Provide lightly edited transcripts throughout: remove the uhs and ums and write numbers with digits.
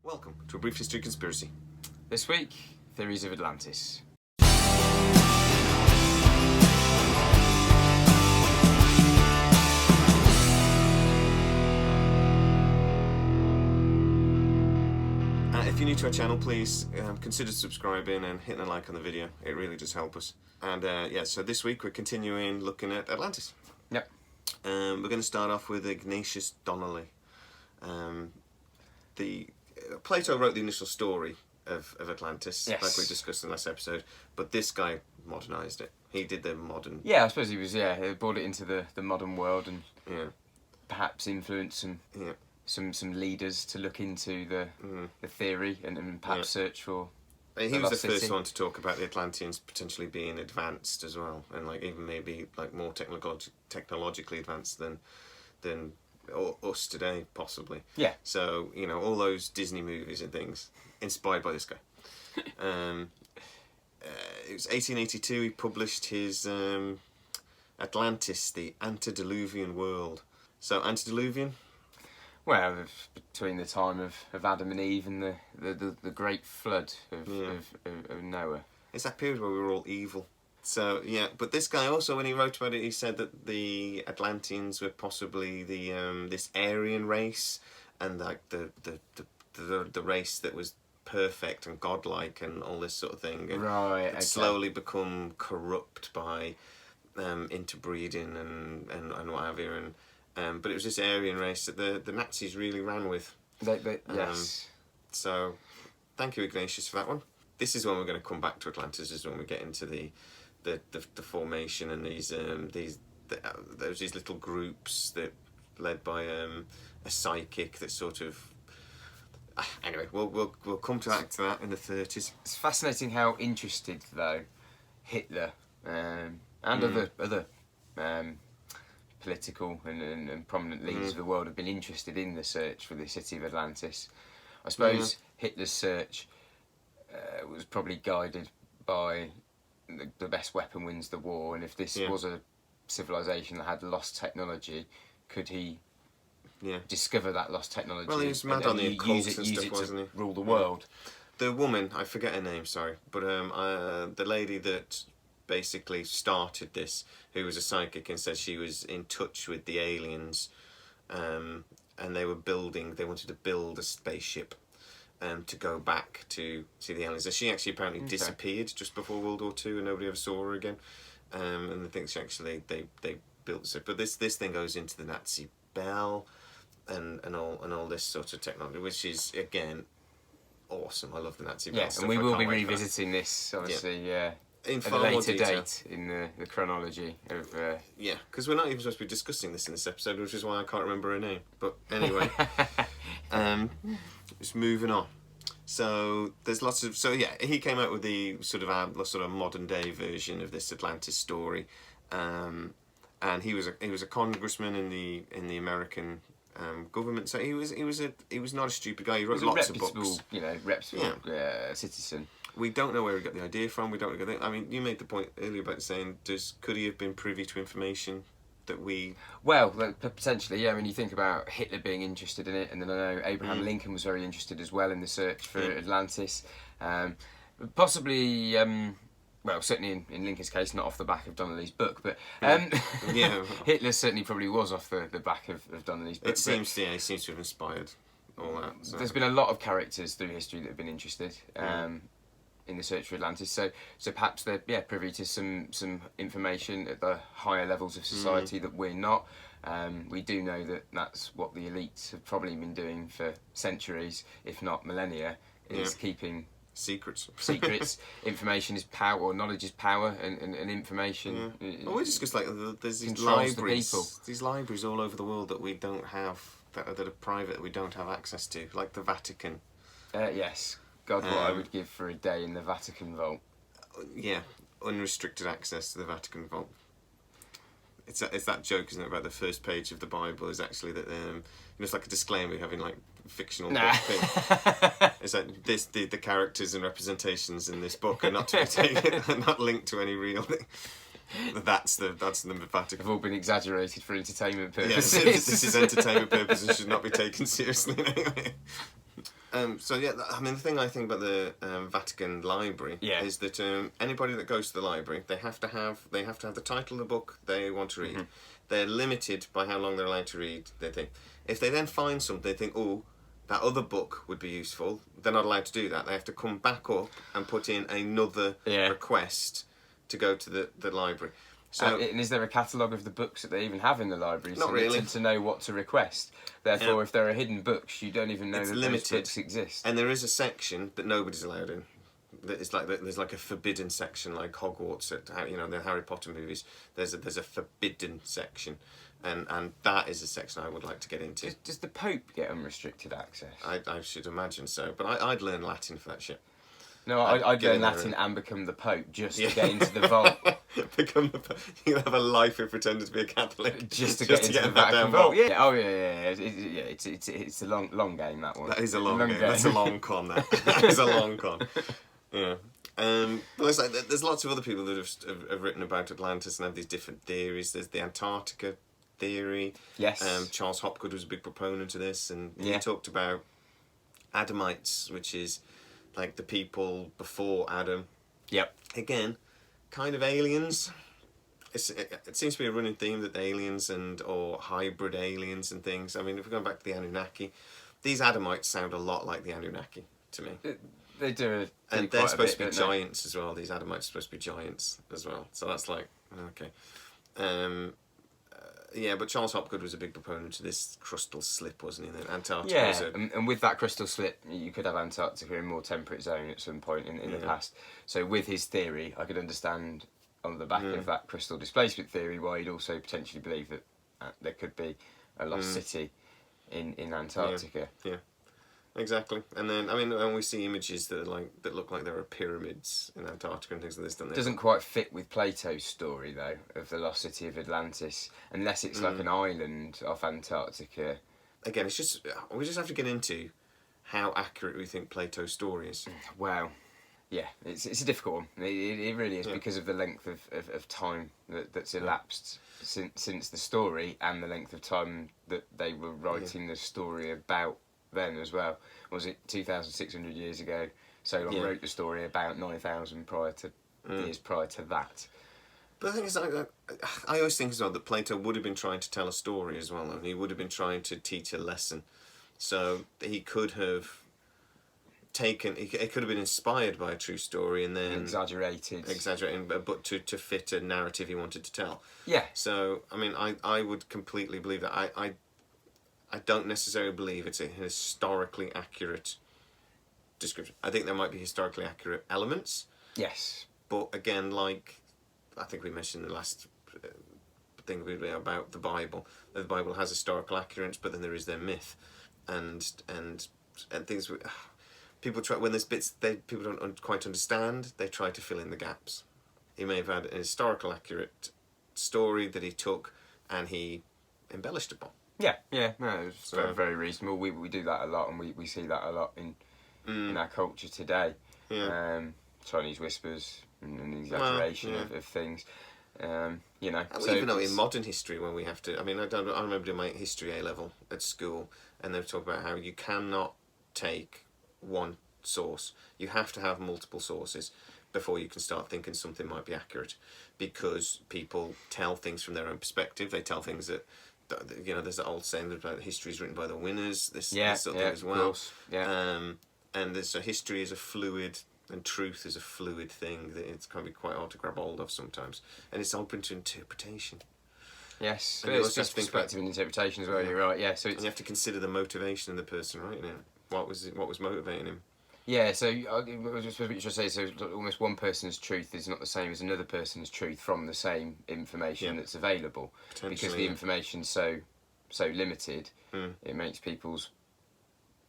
Welcome to a Brief History Conspiracy. This week, theories of Atlantis. If you're new to our channel, please consider subscribing and hitting a like on the video. It really does help us. And so this week we're continuing looking at Atlantis. Yep. We're going to start off with Ignatius Donnelly. Plato wrote the initial story of Atlantis, yes, like we discussed in the last episode, but this guy modernised it. He did the modern... Yeah, I suppose he was, he brought it into the modern world and perhaps influenced some leaders to look into the theory and perhaps search for... He was the first one to talk about the Atlanteans potentially being advanced as well, and like even maybe like more technologically advanced than us today, possibly. Yeah. So, you know, all those Disney movies and things inspired by this guy. It was 1882. He published his Atlantis, the Antediluvian World. So, antediluvian. Well, between the time of Adam and Eve and the great flood of Noah. It's that period where we were all evil. So, yeah, but this guy also, when he wrote about it, he said that the Atlanteans were possibly the this Aryan race, and like the race that was perfect and godlike and all this sort of thing. And right. It slowly become corrupt by interbreeding and what have you. And but it was this Aryan race that the Nazis really ran with. Yes. So, thank you, Ignatius, for that one. This is when we're going to come back to Atlantis. Is when we get into the formation and there was these little groups that led by a psychic that sort of anyway we'll come to that in the 30s. It's fascinating how interested though Hitler and other political and prominent leaders of the world have been interested in the search for the city of Atlantis. I suppose Hitler's search was probably guided by the best weapon wins the war, and if this was a civilization that had lost technology, could he discover that lost technology? Well, he was mad on the occult and stuff, wasn't he? Rule the world. The woman, I forget her name, sorry, but the lady that basically started this, who was a psychic and said she was in touch with the aliens, and they wanted to build a spaceship to go back to see the aliens. She actually apparently disappeared just before World War II and nobody ever saw her again. And I think she actually they built it. But this thing goes into the Nazi bell and all this sort of technology, which is again awesome. I love the Nazi bell. Yes, and we will be revisiting this obviously in at a later date in the chronology of because we're not even supposed to be discussing this in this episode, which is why I can't remember her name. But anyway, just moving on. So there's lots of he came out with the sort of modern day version of this Atlantis story, and he was a congressman in the American government. So he was not a stupid guy. He wrote lots of books. Reputable citizen. We don't know where he got the idea from. We don't know. I mean, you made the point earlier about saying, could he have been privy to information that we... Well, potentially, yeah. I mean, you think about Hitler being interested in it, and then I know Abraham Lincoln was very interested as well in the search for Atlantis. Possibly, well, certainly in Lincoln's case, not off the back of Donnelly's book, but Hitler certainly probably was off the back of Donnelly's book. He seems to have inspired all that. So. There's been a lot of characters through history that have been interested in the search for Atlantis, so perhaps they're privy to some information at the higher levels of society that we're not. We do know that that's what the elites have probably been doing for centuries, if not millennia, is keeping secrets. Information is power, or knowledge is power, and information. Well, we discussed there's these libraries all over the world that we don't have, that are private, that we don't have access to, like the Vatican. Yes. God, what I would give for a day in the Vatican Vault. Yeah, unrestricted access to the Vatican Vault. It's that joke, isn't it, about the first page of the Bible is actually that it's like a disclaimer you have in like fictional book thing. It's like the characters and representations in this book are not to be taken, not linked to any real thing. That's the Vatican. Have all been exaggerated for entertainment purposes. Yes, this is entertainment purposes and should not be taken seriously in any way. So yeah, I mean the thing I think about the Vatican Library Yeah. is that anybody that goes to the library, they have to have the title of the book they want to read. Mm-hmm. They're limited by how long they're allowed to read. They think if they then find something, they think, oh, that other book would be useful. They're not allowed to do that. They have to come back up and put in another request to go to the library. So, and is there a catalogue of the books that they even have in the library? Not really. To know what to request. Therefore, if there are hidden books, you don't even know that those books exist. And there is a section that nobody's allowed in. It's like there's like a forbidden section, like Hogwarts at the Harry Potter movies. There's a forbidden section, and that is a section I would like to get into. Does the Pope get unrestricted access? I should imagine so, but I'd learn Latin for that shit. No, I'd learn Latin and become the Pope just to get into the vault. Become the Pope. You can have a life of pretending to be a Catholic just to get into the Vatican Vault. Yeah. Oh yeah. It's a long game, that one. That is a long game. That's a long con. That is a long con. Yeah. But it's like, there's lots of other people that have written about Atlantis and have these different theories. There's the Antarctica theory. Yes. Charles Hopgood was a big proponent of this, and he talked about Adamites, which is like the people before Adam. Yep. Again, kind of aliens. It seems to be a running theme that aliens or hybrid aliens and things. I mean, if we're going back to the Anunnaki, these Adamites sound a lot like the Anunnaki to me. They do. And they're supposed to be giants as well. These Adamites are supposed to be giants as well. So that's like, okay. Yeah, but Charles Hopgood was a big proponent of this crustal slip, wasn't he? And Antarctica. Yeah, and with that crystal slip, you could have Antarctica in a more temperate zone at some point in the past. So with his theory, I could understand on the back of that crystal displacement theory why he'd also potentially believe that there could be a lost city in Antarctica. Yeah. Exactly, and then I mean, when we see images that look like there are pyramids in Antarctica and things like this, don't they? Doesn't quite fit with Plato's story though of the lost city of Atlantis, unless it's like an island off Antarctica. Again, we just have to get into how accurate we think Plato's story is. Wow, yeah, it's a difficult one. It really is because of the length of time that's elapsed since the story and the length of time that they were writing the story about. Then as well, was it 2,600 years ago? Solon wrote the story about 9,000 years prior to that. But the thing is, I always think as well that Plato would have been trying to tell a story as well, and he would have been trying to teach a lesson. So he could have it could have been inspired by a true story and then exaggerating, but to fit a narrative he wanted to tell. Yeah. So I mean, I would completely believe that. I don't necessarily believe it's a historically accurate description. I think there might be historically accurate elements. Yes. But again, like I think we mentioned in the last thing about the Bible, that the Bible has historical accuracy, but then there is their myth, and things. People try when there's bits people don't quite understand. They try to fill in the gaps. He may have had an historical accurate story that he took and he embellished upon. Yeah, no, it's very, very reasonable. We do that a lot, and we see that a lot in our culture today. Yeah. Chinese whispers and exaggeration of things. And even though in modern history, when we have to, I mean, I remember doing my history A level at school, and they were talking about how you cannot take one source. You have to have multiple sources before you can start thinking something might be accurate, because people tell things from their own perspective. They tell things that. There's that old saying that history is written by the winners. This sort of thing as well. Of course. Yeah. And history is a fluid, and truth is a fluid thing that it can be quite hard to grab hold of sometimes, and it's open to interpretation. Yes, and it's perspective and interpretation as well. You're right. Yeah, so and you have to consider the motivation of the person, right? What was motivating him? Yeah, so what you should say, so almost one person's truth is not the same as another person's truth from the same information that's available, because the information's so limited. It makes people's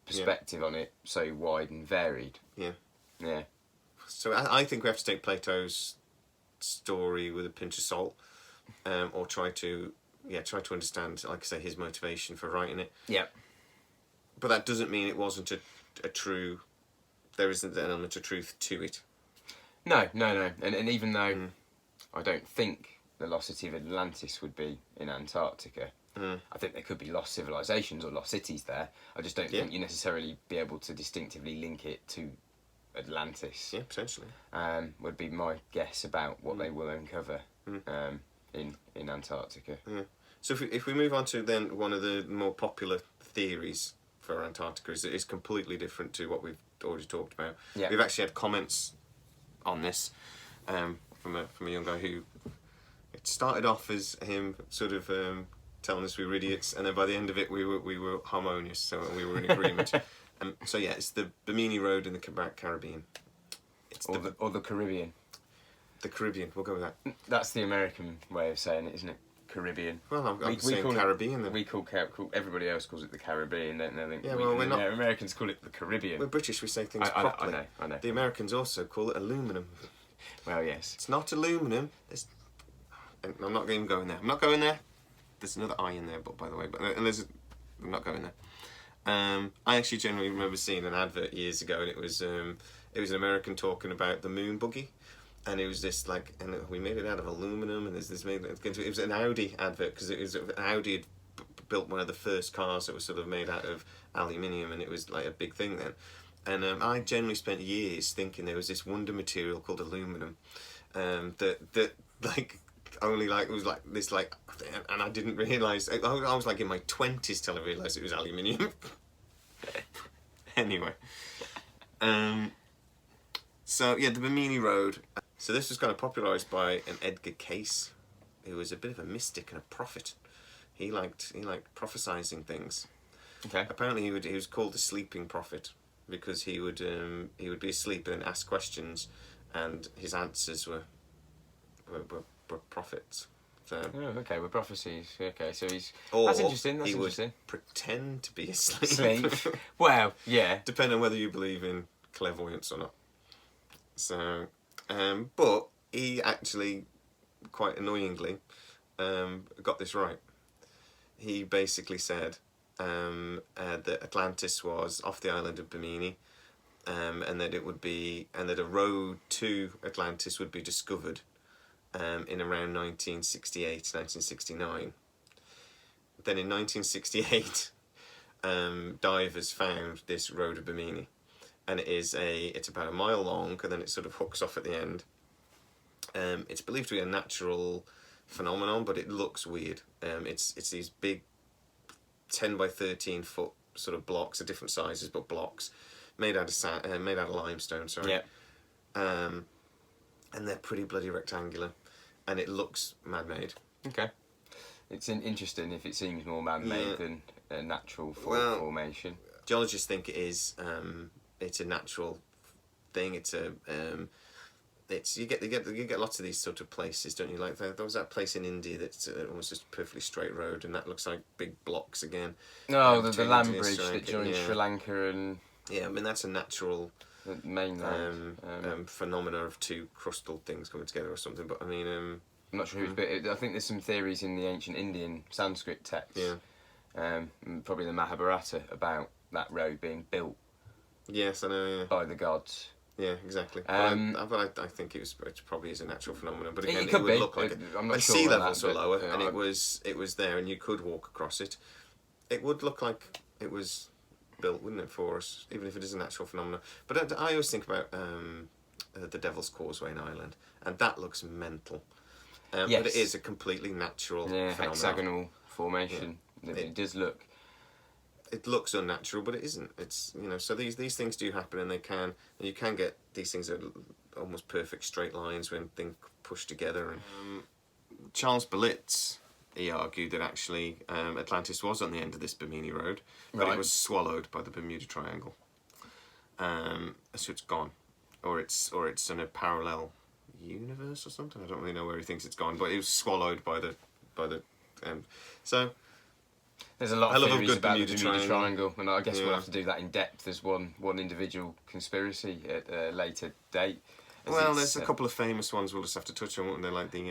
perspective on it so wide and varied. Yeah. So I think we have to take Plato's story with a pinch of salt, or try to understand, like I say, his motivation for writing it. Yeah. But that doesn't mean it wasn't a true. There isn't an element of truth to it. No. And even though I don't think the lost city of Atlantis would be in Antarctica, I think there could be lost civilizations or lost cities there. I just don't think you necessarily be able to distinctively link it to Atlantis. Yeah, potentially. Would be my guess about what they will uncover in Antarctica. Yeah. So if we move on to then one of the more popular theories for Antarctica is completely different to what we've already talked about. Yeah. We've actually had comments on this from a young guy who it started off as him sort of telling us we were idiots, and then by the end of it we were harmonious, so we were in agreement. So yeah, it's the Bimini Road in the Caribbean. It's or the Caribbean. The Caribbean, we'll go with that. That's the American way of saying it, isn't it? Caribbean. Well, I'm saying Caribbean then. We call everybody else calls it the Caribbean, don't they? Yeah, well, we're not. Americans call it the Caribbean. We're British, we say things properly. I know. The Americans also call it aluminum. Well, yes. It's not aluminum. I'm not even going there. I'm not going there. There's another I in there, but by the way, I'm not going there. I actually generally remember seeing an advert years ago, and it was an American talking about the moon buggy. And it was this and we made it out of aluminum, and it was an Audi advert, because Audi had built one of the first cars that was sort of made out of aluminium, and it was like a big thing then. And I generally spent years thinking there was this wonder material called aluminum, that only was this and I didn't realise. I was in my 20s till I realised it was aluminium. Anyway, so yeah, the Bimini Road. So this was kind of popularised by an Edgar Cayce, who was a bit of a mystic and a prophet. He liked prophesying things. Okay. Apparently he was called the sleeping prophet, because he would be asleep and ask questions, and his answers were prophets. So, okay, with prophecies. Okay, so that's interesting. He would pretend to be asleep. Sleep. Well, yeah. Depending on whether you believe in clairvoyance or not. So, but he actually, quite annoyingly, got this right. He basically said that Atlantis was off the island of Bimini, and that a road to Atlantis would be discovered in around 1968, 1969. Then in 1968, divers found this road of Bimini, and it's about a mile long, and then it sort of hooks off at the end. It's believed to be a natural phenomenon, but it looks weird. It's these big 10 by 13 foot sort of blocks of different sizes, but blocks made out of sand, made out of limestone. Sorry. Yeah. And they're pretty bloody rectangular, and it looks man-made. Okay. It's interesting if it seems more man-made than a natural formation. Geologists think it is. It's a natural thing. You get lots of these sort of places, don't you? Like there was that place in India that's almost just a perfectly straight road, and that looks like big blocks again. No, the land bridge that joins Sri Lanka and. Yeah, I mean that's a natural mainland phenomena of two crustal things coming together or something. But I mean, I'm not sure who's, but I think there's some theories in the ancient Indian Sanskrit texts. Yeah. Probably the Mahabharata about that road being built. Yes, I know. Yeah. By the gods. Yeah, exactly. But I think it probably is a natural phenomenon. But again, it would look like I'm not sure sea levels were lower, yeah, and it was there, and you could walk across it. It would look like it was built, wouldn't it, for us, even if it is a natural phenomenon. But I always think about the Devil's Causeway in Ireland, and that looks mental. Yes. But it is a completely natural phenomenon. Hexagonal formation. Yeah. It does look. It looks unnatural, but it isn't. It's so these things do happen, and you can get these things at almost perfect straight lines when things push together. And Charles Berlitz, he argued that actually Atlantis was on the end of this Bimini Road, but it was swallowed by the Bermuda Triangle. So it's gone, or it's in a parallel universe or something. I don't really know where he thinks it's gone, but it was swallowed by the so. There's a lot of theories about the Bermuda Triangle, and I guess we'll have to do that in depth as one individual conspiracy at a later date. Well, there's a couple of famous ones we'll just have to touch on, won't they? Like the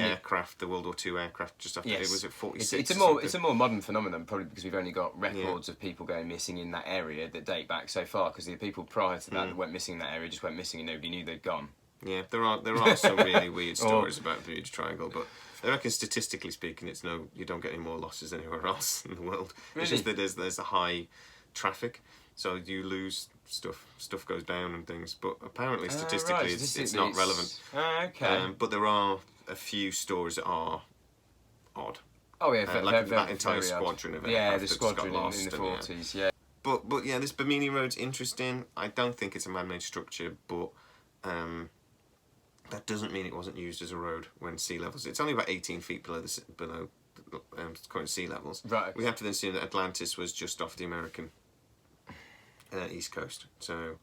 aircraft, the World War II aircraft, just after it was at 46. It's a more modern phenomenon, probably because we've only got records of people going missing in that area that date back so far. Because the people prior to that went missing in that area just went missing and nobody knew they'd gone. Yeah, there are some really weird stories about the Bermuda Triangle, but I reckon statistically speaking, you don't get any more losses anywhere else in the world. Really? It's just that there's a high traffic, so you lose stuff goes down and things. But apparently, statistically, right. it's not relevant. Okay. But there are a few stories that are odd. Oh yeah, like that entire squadron of yeah, aircraft the that just got squadron lost in the and, 40s. Yeah. But yeah, this Bimini Road's interesting. I don't think it's a man-made structure, but that doesn't mean it wasn't used as a road when sea levels. It's only about 18 feet below current sea levels. Right. We have to then assume that Atlantis was just off the American east coast. So,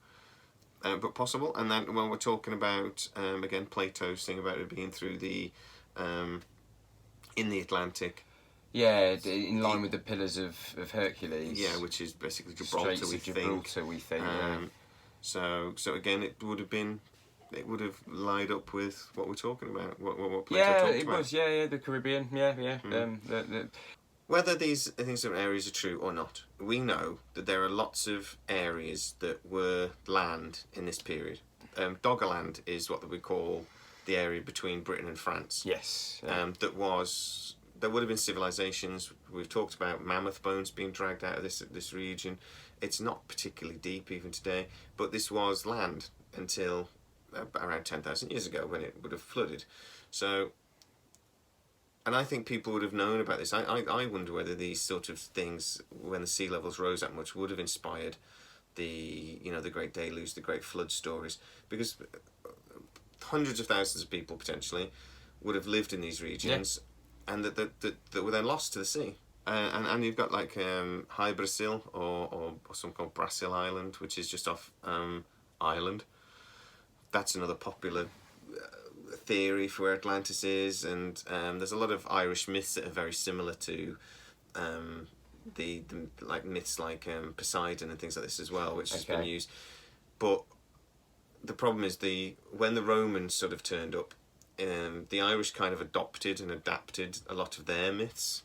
but possible. And then when we're talking about again Plato's thing about it being through the in the Atlantic. Yeah, in line with the Pillars of Hercules. Yeah, which is basically Gibraltar. We think. So again, it would have lined up with what we're talking about. What Plato yeah, talked it about. was. Yeah, the Caribbean. Yeah. Whether these things are areas are true or not, we know that there are lots of areas that were land in this period. Doggerland is what we call the area between Britain and France. Yes. Yeah. There would have been civilizations. We've talked about mammoth bones being dragged out of this region. It's not particularly deep even today, but this was land until around 10,000 years ago when it would have flooded. So, and I think people would have known about this. I wonder whether these sort of things, when the sea levels rose that much, would have inspired the Great Deluge, the Great Flood stories, because hundreds of thousands of people potentially would have lived in these regions. Yeah. And that were then lost to the sea. And you've got like High Brasil or something called Brasil Island, which is just off Ireland. That's another popular theory for where Atlantis is. And there's a lot of Irish myths that are very similar to the like myths like Poseidon and things like this as well, which has been used. But the problem is when the Romans sort of turned up, the Irish kind of adopted and adapted a lot of their myths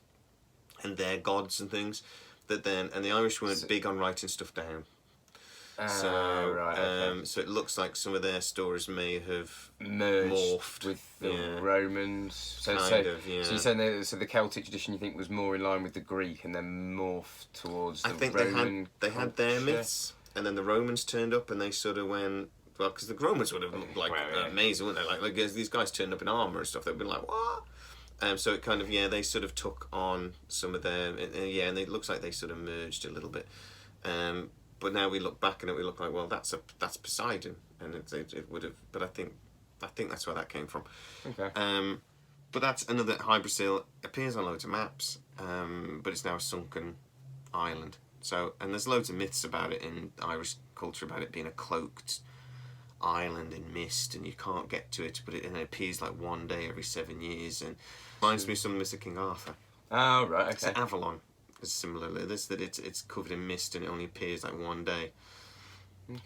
and their gods and things and the Irish weren't big on writing stuff down. So it looks like some of their stories may have morphed with the Romans. So you're saying the Celtic tradition you think was more in line with the Greek and then morphed towards the Roman. They had their myths, and then the Romans turned up and they sort of went. Well, because the Romans would have looked like amazing, wouldn't they? Like these guys turned up in armour and stuff. They'd been like, what? So it kind of they sort of took on some of their and it looks like they sort of merged a little bit. But now we look back and we look like, well, that's Poseidon, and it would have. But I think that's where that came from. Okay. But that's another High Brasil appears on loads of maps, but it's now a sunken island. So and there's loads of myths about it in Irish culture about it being a cloaked island in mist and you can't get to it, but it appears like one day every 7 years and reminds me of some of the myths of King Arthur. Oh right, okay. So Avalon is similarly this that it's covered in mist and it only appears like one day.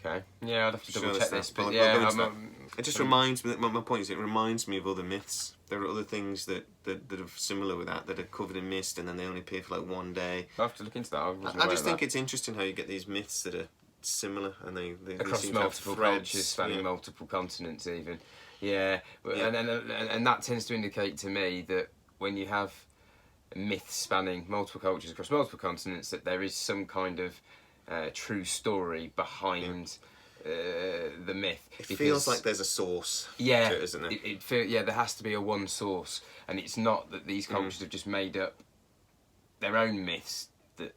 Okay, yeah, I'd have to double check this, but it just reminds me. My point is, it reminds me of other myths. There are other things that are similar with that are covered in mist and then they only appear for like one day. I'll have to look into that. I just think it's interesting how you get these myths that are similar and they across seem multiple to have cultures spanning multiple continents even. And that tends to indicate to me that when you have myths spanning multiple cultures across multiple continents, that there is some kind of true story behind the myth. It feels like there's a source to it, isn't it? There has to be a one source, and it's not that these cultures have just made up their own myths that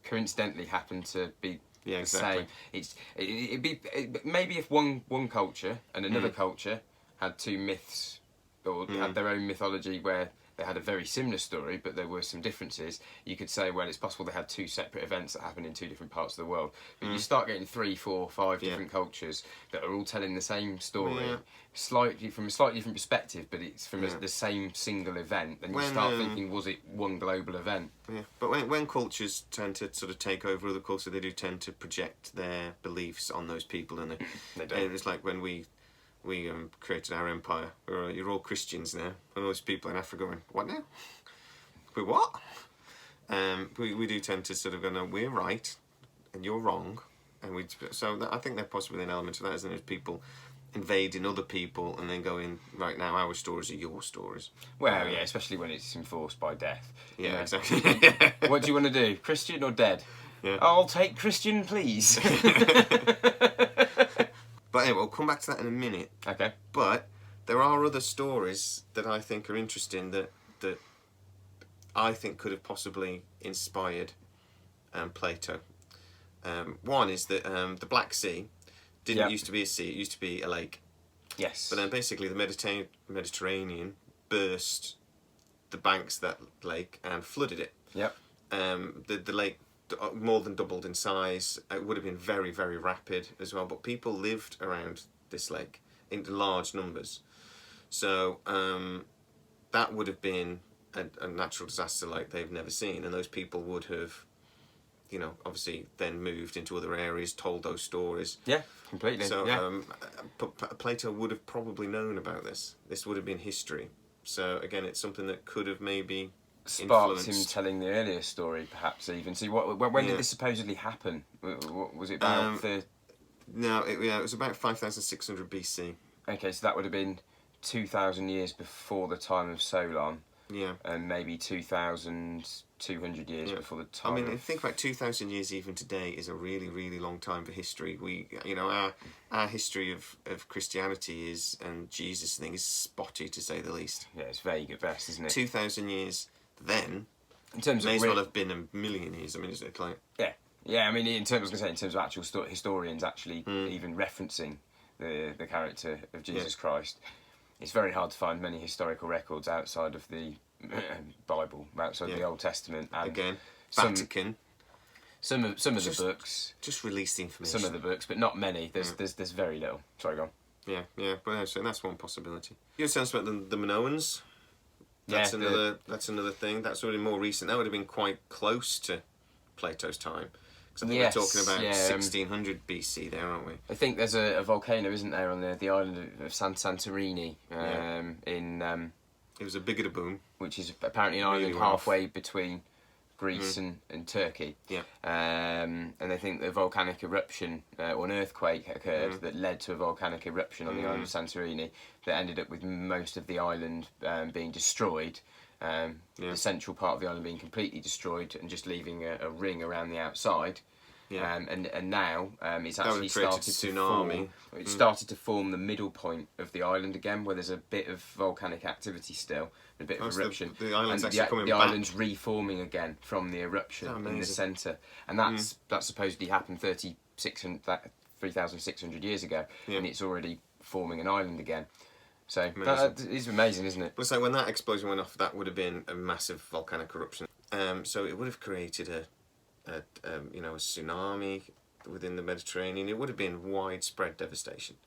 coincidentally happen to be exactly. the same. Maybe if one culture and another culture had two myths or had their own mythology where they had a very similar story, but there were some differences, you could say, well, it's possible they had two separate events that happened in two different parts of the world. But you start getting 3, 4, 5 different cultures that are all telling the same story, from a slightly different perspective, but it's from the same single event. And you start thinking, was it one global event? Yeah, but when cultures tend to sort of take over other cultures, they do tend to project their beliefs on those people, and they do. And it's like when we created our empire. You're all Christians now, and all those people in Africa went, what now? We what? We do tend to sort of go, no, we're right, and you're wrong, and I think there possibly an element of that, isn't there? People invading other people and then going, right, now our stories are your stories. Well, yeah, especially when it's enforced by death. Yeah, you know. exactly. What do you want to do, Christian or dead? Yeah. I'll take Christian, please. But anyway, we'll come back to that in a minute. Okay. But there are other stories that I think are interesting that I think could have possibly inspired Plato. One is that the Black Sea didn't used to be a sea; it used to be a lake. Yes. But then basically the Mediterranean burst the banks of that lake and flooded it. Yep. The lake more than doubled in size. It would have been very, very rapid as well. But people lived around this lake in large numbers. So that would have been a natural disaster like they've never seen. And those people would have, obviously then moved into other areas, told those stories. Yeah, completely. So yeah. Plato would have probably known about this. This would have been history. So again, it's something that could have maybe sparked him influenced. telling the earlier story, perhaps even. See, when did this supposedly happen? Was it about No, it was about 5,600 BC. Okay, so that would have been 2,000 years before the time of Solon. Yeah. And maybe 2,200 years before the time. I mean, think about 2,000 years even today is a really, really long time for history. We, our history of Christianity and Jesus thing is spotty to say the least. Yeah, it's vague at best, isn't it? 2,000 years then in terms may of as well have been a million years. I mean, isn't it like? Yeah. I mean, in terms of actual historians actually even referencing the character of Jesus Christ. It's very hard to find many historical records outside of the Bible, outside of the Old Testament. And again, Vatican. Some of the books just release the information. Some of the books, but not many. There's very little. Sorry, go on. Yeah. But so that's one possibility. You tell us about the Minoans. That's another thing. That's already more recent. That would have been quite close to Plato's time. Because I think we're talking about 1600 BC there, aren't we? I think there's a volcano, isn't there, on the island of Santorini in... It was a bigger boom. Which is apparently an island halfway between Greece and Turkey. Yeah. And they think the volcanic eruption, or an earthquake occurred that led to a volcanic eruption on the island of Santorini that ended up with most of the island being destroyed. The central part of the island being completely destroyed and just leaving a ring around the outside. Yeah. And now it's actually started to form. It started to form the middle point of the island again, where there's a bit of volcanic activity still, a bit of eruption. The island's actually coming back. The island's reforming again from the eruption in the centre, and that supposedly happened 3,600 years ago, and it's already forming an island again. So that is amazing, isn't it? Well, so when that explosion went off, that would have been a massive volcanic eruption. So it would have created a tsunami within the Mediterranean. It would have been widespread devastation.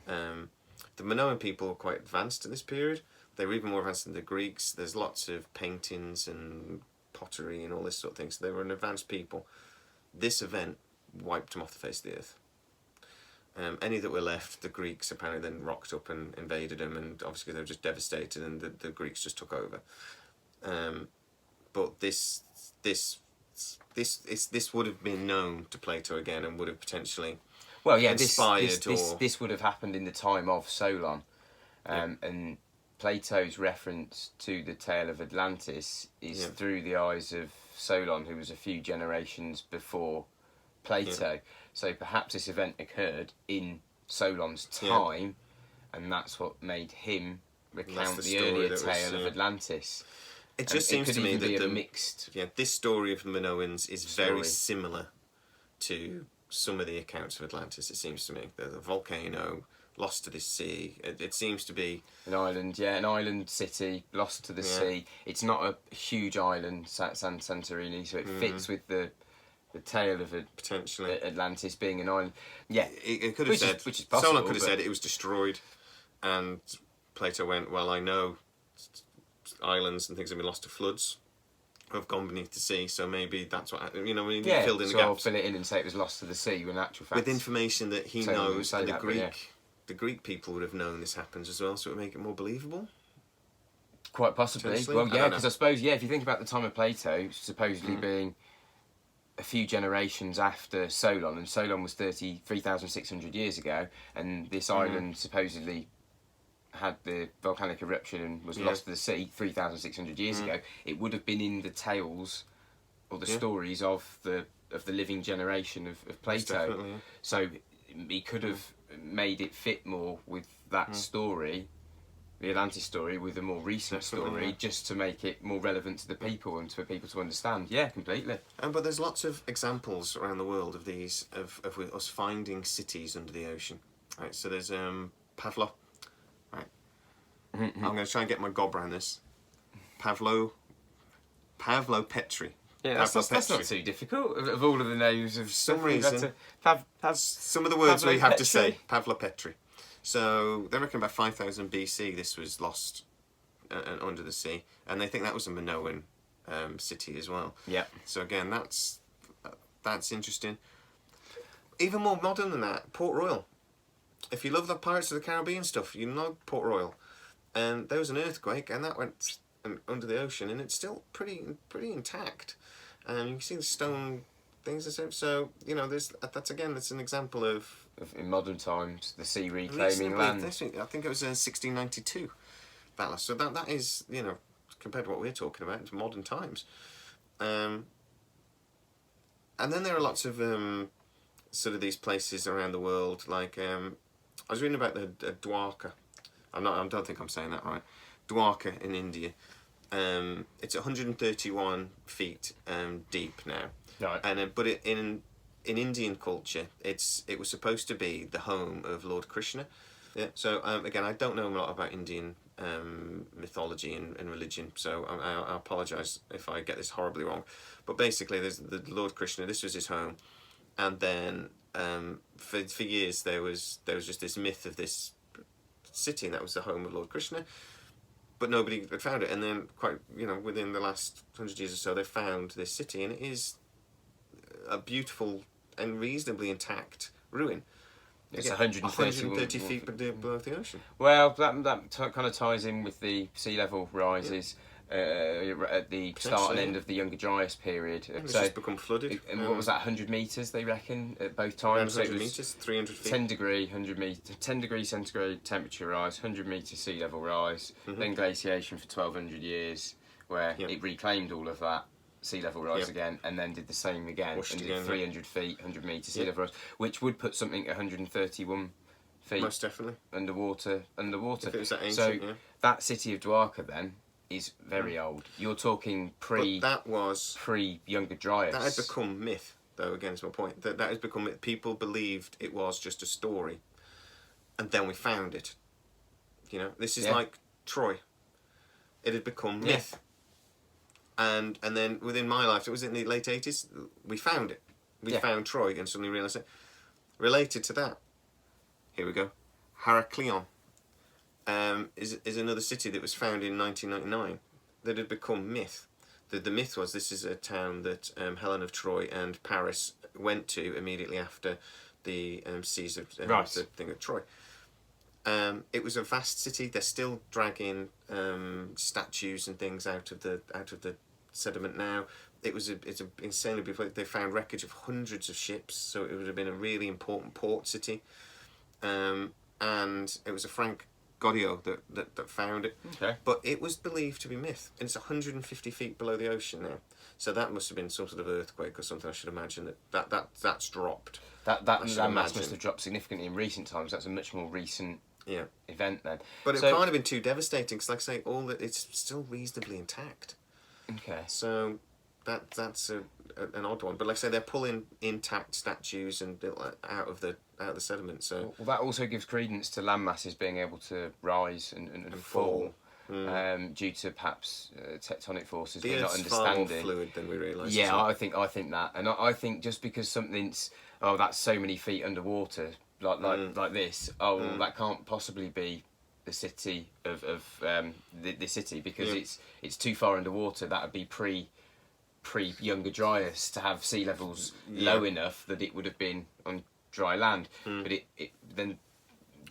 The Minoan people were quite advanced at this period. They were even more advanced than the Greeks. There's lots of paintings and pottery and all this sort of thing. So they were an advanced people. This event wiped them off the face of the earth. Any that were left, the Greeks apparently then rocked up and invaded them, and obviously they were just devastated, and the Greeks just took over. But this would have been known to Plato again, and would have potentially inspired this would have happened in the time of Solon, and Plato's reference to the tale of Atlantis is through the eyes of Solon, who was a few generations before Plato. Yeah. So perhaps this event occurred in Solon's time, and that's what made him recount the earlier tale of Atlantis. It just seems to me that mixed. This story of the Minoans is very similar to some of the accounts of Atlantis. It seems to me the volcano lost to the sea. It seems to be an island city lost to the sea. It's not a huge island, Santorini, so it fits with the tale of potentially Atlantis being an island. Yeah, it could have said. Which is possible. Solon could have said it was destroyed, and Plato went, "Well, I know islands and things have been lost to floods, have gone beneath the sea, so maybe that's what filled in the gaps." I'll fill it in and say it was lost to the sea, when in actual fact, with information that he knows, and the Greek people would have known this happens as well, so it would make it more believable. Quite possibly. Well, because I suppose if you think about the time of Plato, supposedly being a few generations after Solon, and Solon was 3,600 years ago, and this island supposedly had the volcanic eruption and was lost to the sea 3,600 years ago. It would have been in the tales or the stories of the living generation of Plato. So he could have made it fit more with that story, the Atlantis story, with a more recent story, just to make it more relevant to the people and for people to understand. Yeah, completely. But there's lots of examples around the world of these, of us finding cities under the ocean. Right, so there's Pavlo. Right, I'm going to try and get my gob around this. Pavlo Petri. Yeah, that's not too difficult. Of all of the names of some reason, some of the words we have to say. Pavlo Petri. So they reckon about 5,000 BC this was lost under the sea, and they think that was a Minoan city as well. Yeah. So again, that's interesting. Even more modern than that, Port Royal. If you love the Pirates of the Caribbean stuff, you know Port Royal, and there was an earthquake, and that went under the ocean, and it's still pretty intact. You can see the stone things and stuff. So that's an example of in modern times the sea reclaiming land. I think it was 1692 battle. So that is, compared to what we're talking about, it's modern times. And then there are lots of sort of these places around the world, like I was reading about the Dwarka. I don't think I'm saying that right. Dwarka in India. It's 131 feet deep now. Right. And but in Indian culture, it was supposed to be the home of Lord Krishna. Yeah. So again, I don't know a lot about Indian mythology and religion, so I apologise if I get this horribly wrong. But basically, there's the Lord Krishna. This was his home, and then for years there was just this myth of this city, and that was the home of Lord Krishna. But nobody had found it, and then within the last 100 years or so, they found this city, and it is a beautiful and reasonably intact ruin. It's 130 feet below the ocean. Well, that kind of ties in with the sea level rises at the start and end of the Younger Dryas period. It's just become flooded. And what was that, 100 metres, they reckon, at both times? 100 metres, 300 feet. 10 degree centigrade temperature rise, 100 metre sea level rise, then glaciation for 1,200 years, where it reclaimed all of that sea level rise again, and then did the same again, and did 300 feet, 100 metre sea level rise, which would put something at 131 feet. Most definitely. Underwater. If it was that ancient, that city of Dwarka then is very old. You're talking pre-Younger Dryas. That had become myth, though, again, is my point. That has become myth. People believed it was just a story, and then we found it. This is like Troy. It had become myth. And then within my life, it was in the late 80s, we found it. We found Troy and suddenly realised it. Related to that, here we go, Heraklion is another city that was found in 1999 that had become myth. The myth was this is a town that Helen of Troy and Paris went to immediately after the siege of the thing of Troy. It was a vast city. They're still dragging statues and things out of the sediment now. It's an insanely beautiful. They found wreckage of hundreds of ships, so it would have been a really important port city. And it was a Frank Godiot that found it. Okay. But it was believed to be myth, and it's 150 feet below the ocean now. So that must have been some sort of earthquake or something. I should imagine that's dropped. That mass must have dropped significantly in recent times. That's a much more recent event then. But it can't have been too devastating, because, like I say, it's still reasonably intact. Okay. So that's an odd one. But like I say, they're pulling intact statues and out of the sediment. So that also gives credence to land masses being able to rise and fall. Due to perhaps tectonic forces we're not understanding. Far more fluid than we realise. Yeah, I think that, and I think just because something's that's so many feet underwater, like this, that can't possibly be the city of the city, because it's too far underwater. That would be pre Younger Dryas to have sea levels low enough that it would have been on dry land, but it then.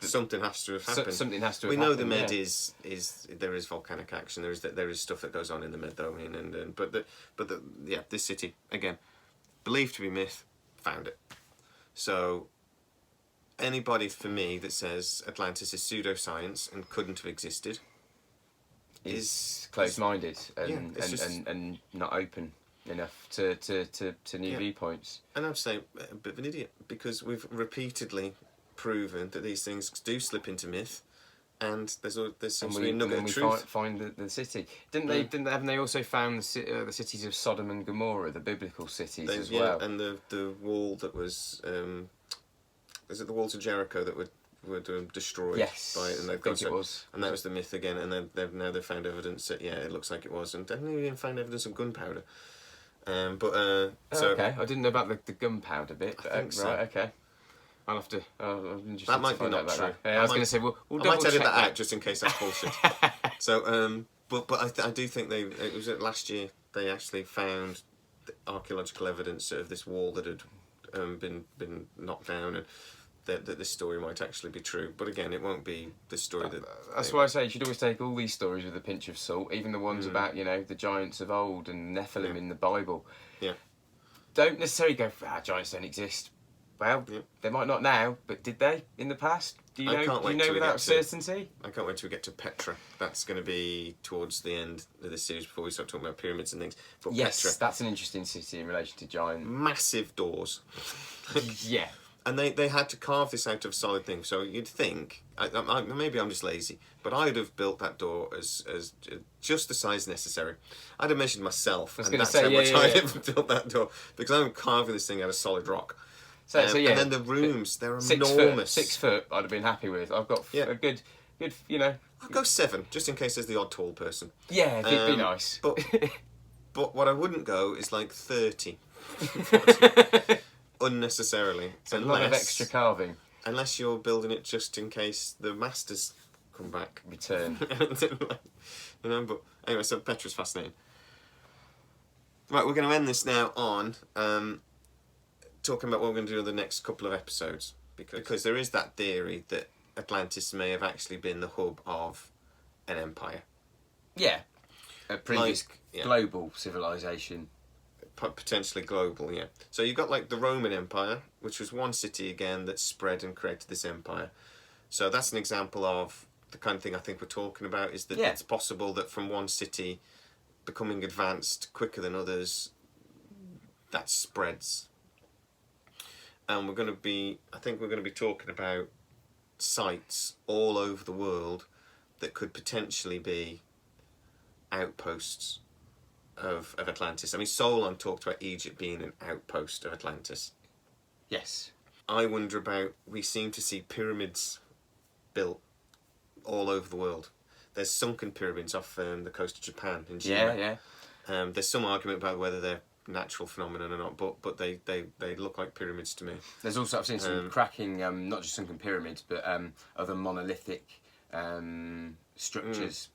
Something has to have happened. Something has to have happened. We know the Med is there is volcanic action. There is stuff that goes on in the Med, though. This city again, believed to be myth, found it. So anybody for me that says Atlantis is pseudoscience and couldn't have existed is closed-minded and, yeah, and not open enough to new viewpoints. And I'd say a bit of an idiot, because we've repeatedly proven that these things do slip into myth, and there's seems to be a nugget of truth. Find the city. Haven't they also found the cities of Sodom and Gomorrah, the biblical cities as well? And the wall that was is it the walls of Jericho that were destroyed? Yes, by it, and they've it was. And that was the myth again. And then they've found evidence that it looks like it was, and definitely even found evidence of gunpowder. So okay, I didn't know about the gunpowder bit. I think so. Right, okay. I'll have to. That might be not true. Yeah, I was going to say, we'll I double might edit check that out just in case that's bullshit. So, but I do think it was last year they actually found archaeological evidence of this wall that had been knocked down, and that this story might actually be true. But again, it won't be the story that. That's why I say you should always take all these stories with a pinch of salt, even the ones about the giants of old and Nephilim in the Bible. Yeah. Don't necessarily go, giants don't exist. Well, they might not now, but did they in the past? Do you know without certainty? I can't wait till we get to Petra. That's going to be towards the end of this series before we start talking about pyramids and things. But yes, Petra, that's an interesting city in relation to giant. Massive doors. Yeah. And they had to carve this out of solid thing. So you'd think, maybe I'm just lazy, but I'd have built that door as just the size necessary. I'd have measured myself, and that's how much I'd have built that door, because I'm carving this thing out of solid rock. So And then the rooms, they're enormous. 6 foot, I'd have been happy with. I've got a good, I'll go 7, just in case there's the odd tall person. Yeah, it'd be nice. But what I wouldn't go is like 30. Unnecessarily. It's a lot of extra carving. Unless you're building it just in case the masters come back. Return. But anyway, so Petra's fascinating. Right, we're going to end this now on talking about what we're going to do in the next couple of episodes, because there is that theory that Atlantis may have actually been the hub of an empire. Yeah, a previous global civilization. Potentially global, yeah. So you've got like the Roman Empire, which was one city again that spread and created this empire. So that's an example of the kind of thing I think we're talking about, is that it's possible that from one city becoming advanced quicker than others, that spreads. And I think we're going to be talking about sites all over the world that could potentially be outposts of Atlantis. I mean, Solon talked about Egypt being an outpost of Atlantis. Yes. I wonder about, we seem to see pyramids built all over the world. There's sunken pyramids off the coast of Japan in China. Yeah. There's some argument about whether they're natural phenomenon or not, but they look like pyramids to me. There's also, I've seen some cracking, not just sunken pyramids, but other monolithic structures.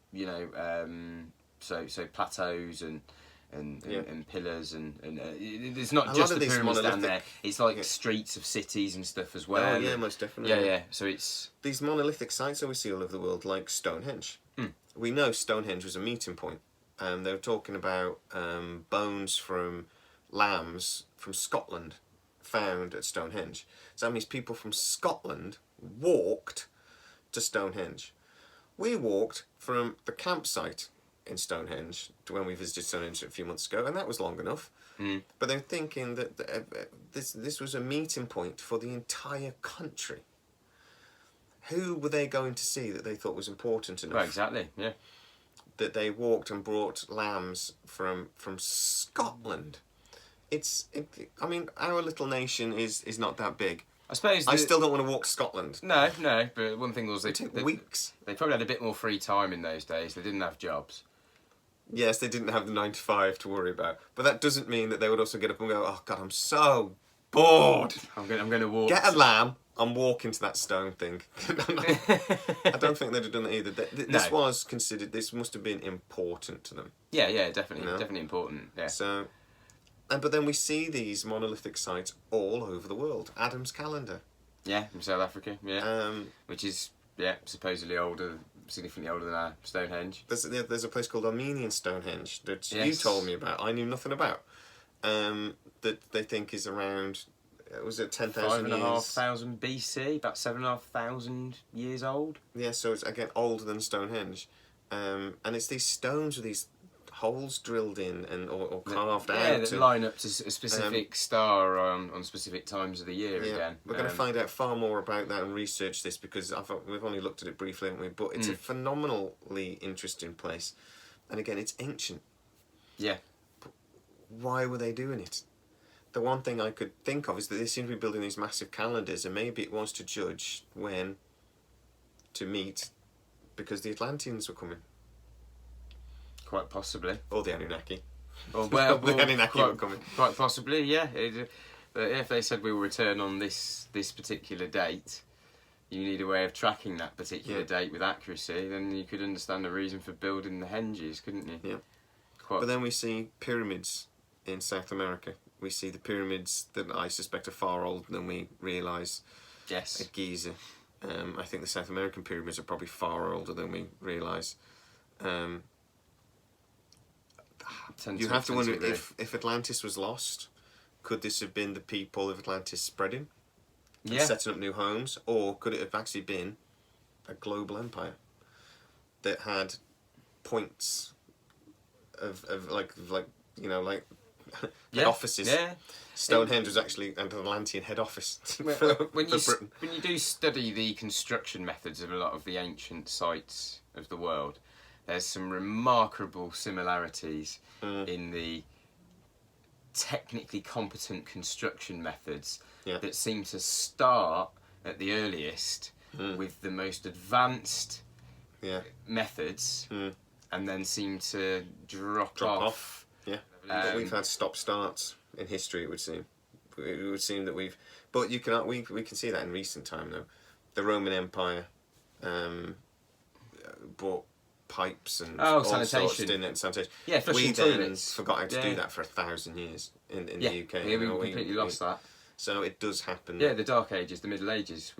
So plateaus and pillars and it's not just the pyramids down there. It's like streets of cities and stuff as well. Oh yeah, most definitely. Yeah. So it's these monolithic sites that we see all over the world, like Stonehenge. We know Stonehenge was a meeting point. They were talking about bones from lambs from Scotland found at Stonehenge. So that means people from Scotland walked to Stonehenge. We walked from the campsite in Stonehenge to when we visited Stonehenge a few months ago, and that was long enough. But they're thinking that this was a meeting point for the entire country. Who were they going to see that they thought was important enough? Well, exactly, yeah. That they walked and brought lambs from Scotland. I mean, our little nation is not that big. I suppose I still don't want to walk to Scotland. No, but one thing was It took weeks. They probably had a bit more free time in those days. They didn't have jobs. Yes, they didn't have the 9 to 5 to worry about. But that doesn't mean that they would also get up and go, oh God, I'm so bored. I'm going to walk. Get a lamb and walk into that stone thing. I don't think they'd have done that either. This was considered, this must have been important to them. Yeah, definitely. Definitely important, yeah. So, but then we see these monolithic sites all over the world. Adam's calendar. Yeah, from South Africa, which is, supposedly significantly older than our Stonehenge. There's a place called Armenian Stonehenge that you told me about. I knew nothing about. that they think is around. Was it 10,000 years? 5,500 BC, about 7,500 years old. Yeah, so it's again older than Stonehenge, and it's these stones with these holes drilled in and or carved out. Yeah, that line up to a specific star on specific times of the year. Yeah, again. we're going to find out far more about that and research this because we've only looked at it briefly, haven't we? But it's a phenomenally interesting place, and again, it's ancient. Yeah. But why were they doing it? The one thing I could think of is that they seem to be building these massive calendars, and maybe it was to judge when to meet, because the Atlanteans were coming. Quite possibly. Or the Anunnaki. Or well, the Anunnaki were coming. Quite possibly, yeah. But if they said we will return on this particular date, you need a way of tracking that particular date with accuracy, then you could understand the reason for building the henges, couldn't you? Yeah. But then we see pyramids in South America. We see the pyramids that I suspect are far older than we realise. Yes. At Giza. I think the South American pyramids are probably far older than we realise. You have to wonder if Atlantis was lost, could this have been the people of Atlantis spreading and setting up new homes, or could it have actually been a global empire that had points of head offices? Yeah. Stonehenge was actually an Atlantean head office when Britain. When you do study the construction methods of a lot of the ancient sites of the world, there's some remarkable similarities in the technically competent construction methods that seem to start at the earliest with the most advanced methods and then seem to drop off. Yeah, but we've had stop-starts in history, it would seem. It would seem that we've... But we can see that in recent time, though. The Roman Empire brought pipes and all sanitation. sorts, didn't it? Sanitation. Yeah, we then toilets. forgot how to do that for 1,000 years in the UK. Yeah, we completely lost that. So it does happen. Yeah, the Dark Ages, the Middle Ages.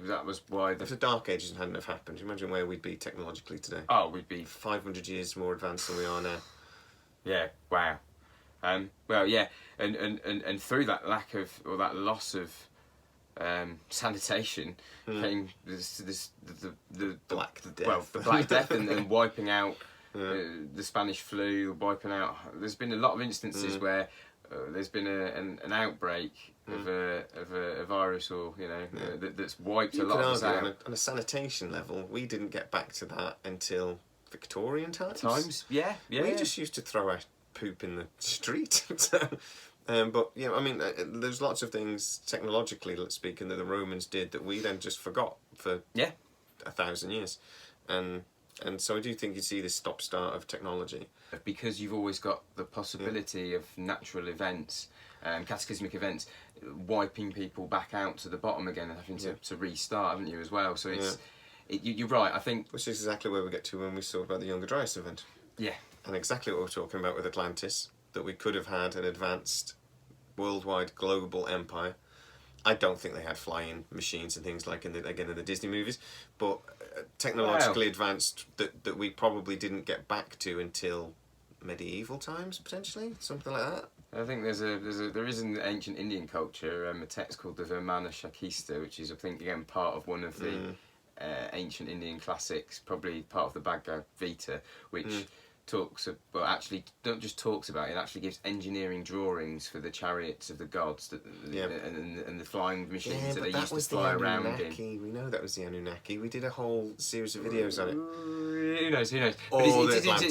That was why. If the Dark Ages hadn't have happened, imagine where we'd be technologically today. Oh, we'd be 500 years more advanced than we are now. Yeah. Wow. Well, yeah, and through that lack of or that loss of sanitation came the Black Death. Well, the Black Death and wiping out the Spanish flu, wiping out. There's been a lot of instances where there's been an outbreak of a virus, or that's wiped a lot of us out. On a sanitation level, we didn't get back to that until Victorian times. Yeah. We just used to throw our poop in the street. But I mean, there's lots of things technologically, let's speaking, that the Romans did that we then just forgot for 1,000 years, and so I do think you see this stop-start of technology because you've always got the possibility of natural events, cataclysmic events, wiping people back out to the bottom again and having to restart, haven't you, as well? So it's you're right. I think which is exactly where we get to when we talk about the Younger Dryas event. Yeah. And exactly what we're talking about with Atlantis, that we could have had an advanced worldwide global empire. I don't think they had flying machines and things like in the Disney movies, but technologically advanced that we probably didn't get back to until medieval times, potentially, something like that. I think there is in ancient Indian culture a text called the Vimana Shakista, which is, I think, again part of one of the ancient Indian classics, probably part of the Bhagavad Gita, which actually not just talks about it actually gives engineering drawings for the chariots of the gods and the flying machines that they used to fly around in. We know that was the Anunnaki. We did a whole series of videos on it. Who knows? But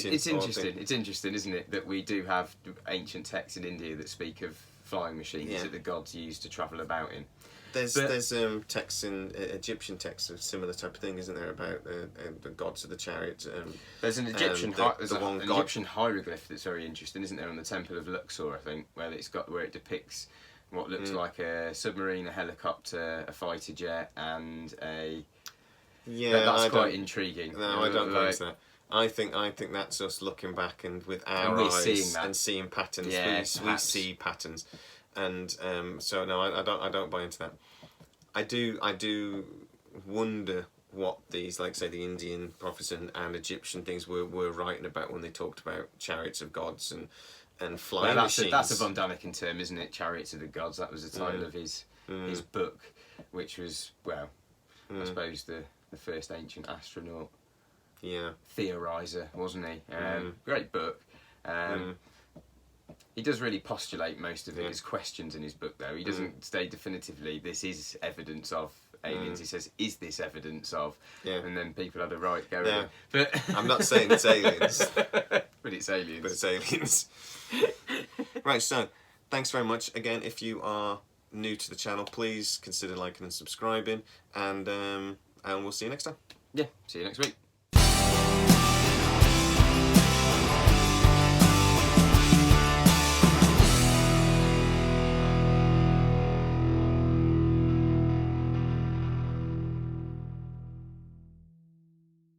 it's interesting. It's interesting, isn't it, that we do have ancient texts in India that speak of flying machines that the gods used to travel about in. There's texts in Egyptian texts of similar type of thing, isn't there, about the gods of the chariot? There's an Egyptian Egyptian hieroglyph that's very interesting, isn't there, on the Temple of Luxor, I think, where it depicts what looks like a submarine, a helicopter, a fighter jet, and a. Yeah, that's quite intriguing. No, I don't think so. I think that's us looking back and with our eyes and seeing patterns. Yeah, we see patterns. And so no, I don't buy into that. I do wonder what these, like say, the Indian prophets and Egyptian things were writing about when they talked about chariots of gods and flying machines. That's a Von Daniken term, isn't it? Chariots of the Gods. That was the title of his book, which was, well, I suppose the first ancient astronaut. Yeah. Theorizer, wasn't he? Great book. He does really postulate most of his questions in his book, though. He doesn't say definitively, this is evidence of aliens. He says, is this evidence of? Yeah. And then people had a right go Yeah. at it. But I'm not saying it's aliens. But it's aliens. But it's aliens. Right, so, thanks very much. Again, if you are new to the channel, please consider liking and subscribing. And we'll see you next time. Yeah, see you next week.